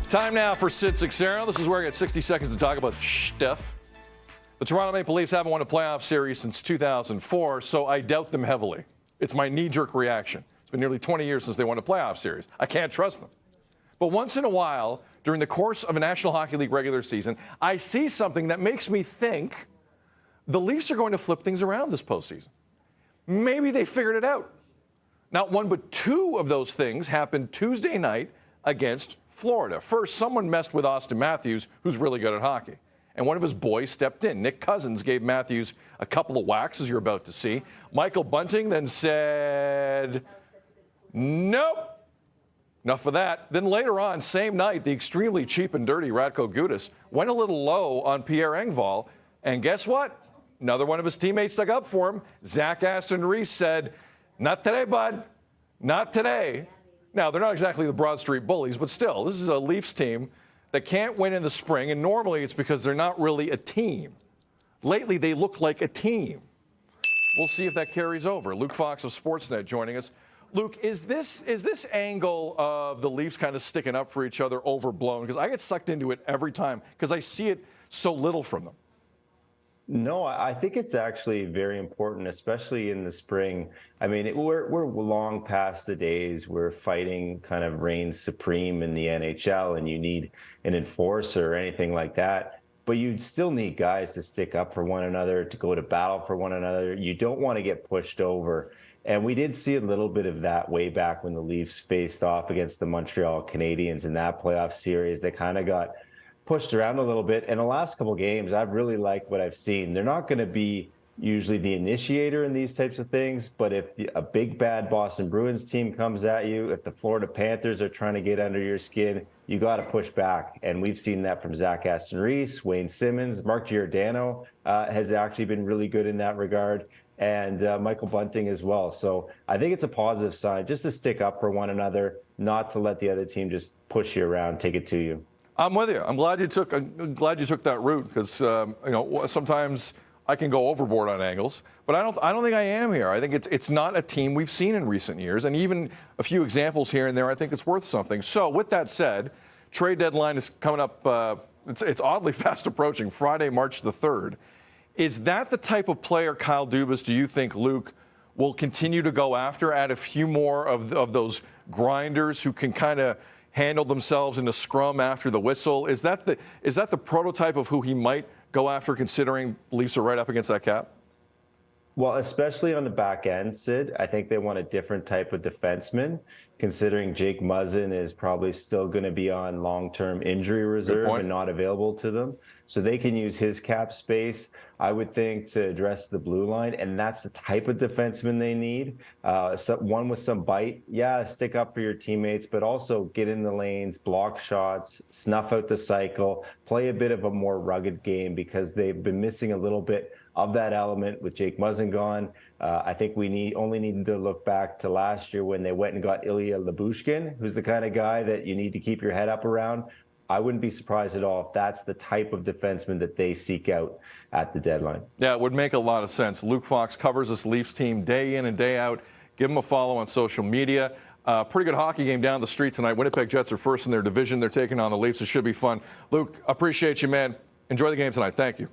Time now for Sid Sixero. This is where I get 60 seconds to talk about stuff. The Toronto Maple Leafs haven't won a playoff series since 2004, so I doubt them heavily. It's my knee-jerk reaction. It's been nearly 20 years since they won a playoff series. I can't trust them. But once in a while, during the course of a National Hockey League regular season, I see something that makes me think the Leafs are going to flip things around this postseason. Maybe they figured it out. Not one, but two of those things happened Tuesday night against Florida. First, someone messed with Austin Matthews, who's really good at hockey. And one of his boys stepped in. Nick Cousins gave Matthews a couple of whacks, as you're about to see. Michael Bunting then said, nope. Enough of that. Then later on, same night, the extremely cheap and dirty Radko Gudas went a little low on Pierre Engvall. And guess what? Another one of his teammates stuck up for him. Zach Aston Reese said, not today, bud. Not today. Now, they're not exactly the Broad Street Bullies, but still, this is a Leafs team that can't win in the spring, and normally it's because they're not really a team. Lately, they look like a team. We'll see if that carries over. Luke Fox of Sportsnet joining us. Luke, is this angle of the Leafs kind of sticking up for each other overblown? Because I get sucked into it every time because I see it so little from them. No, I think it's actually very important, especially in the spring. I mean, we're long past the days where fighting kind of reigns supreme in the NHL and you need an enforcer or anything like that. But you still need guys to stick up for one another, to go to battle for one another. You don't want to get pushed over. And we did see a little bit of that way back when the Leafs faced off against the Montreal Canadiens in that playoff series. They kind of got pushed around a little bit. And the last couple of games, I've really liked what I've seen. They're not going to be usually the initiator in these types of things, but if a big bad Boston Bruins team comes at you, if the Florida Panthers are trying to get under your skin, you got to push back. And we've seen that from Zach Aston Reese, Wayne Simmons, Mark Giordano has actually been really good in that regard, and Michael Bunting as well. So I think it's a positive sign just to stick up for one another, not to let the other team just push you around, take it to you. I'm with you. I'm glad you took that route because sometimes I can go overboard on angles, but I don't think I am here. I think it's not a team we've seen in recent years, and even a few examples here and there. I think it's worth something. So with that said, trade deadline is coming up. It's oddly fast approaching. Friday, March the 3rd. Is that the type of player, Kyle Dubas, do you think Luke will continue to go after? Add a few more of those grinders who can kind of handle themselves in a scrum after the whistle? Is that the prototype of who he might go after, considering Leafs are right up against that cap? Well, especially on the back end, Sid, I think they want a different type of defenseman, considering Jake Muzzin is probably still going to be on long-term injury reserve and not available to them. So they can use his cap space, I would think, to address the blue line, and that's the type of defenseman they need. One with some bite, stick up for your teammates, but also get in the lanes, block shots, snuff out the cycle, play a bit of a more rugged game because they've been missing a little bit of that element with Jake Muzzin gone. I think we only need to look back to last year when they went and got Ilya Lyubushkin, who's the kind of guy that you need to keep your head up around. I wouldn't be surprised at all if that's the type of defenseman that they seek out at the deadline. Yeah, it would make a lot of sense. Luke Fox covers this Leafs team day in and day out. Give him a follow on social media. Pretty good hockey game down the street tonight. Winnipeg Jets are first in their division. They're taking on the Leafs. It should be fun. Luke, appreciate you, man. Enjoy the game tonight. Thank you.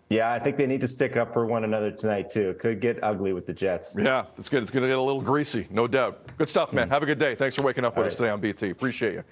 Yeah, I think they need to stick up for one another tonight, too. It could get ugly with the Jets. Yeah, it's good. It's going to get a little greasy, no doubt. Good stuff, man. Have a good day. Thanks for waking up with us today on BT. Appreciate you.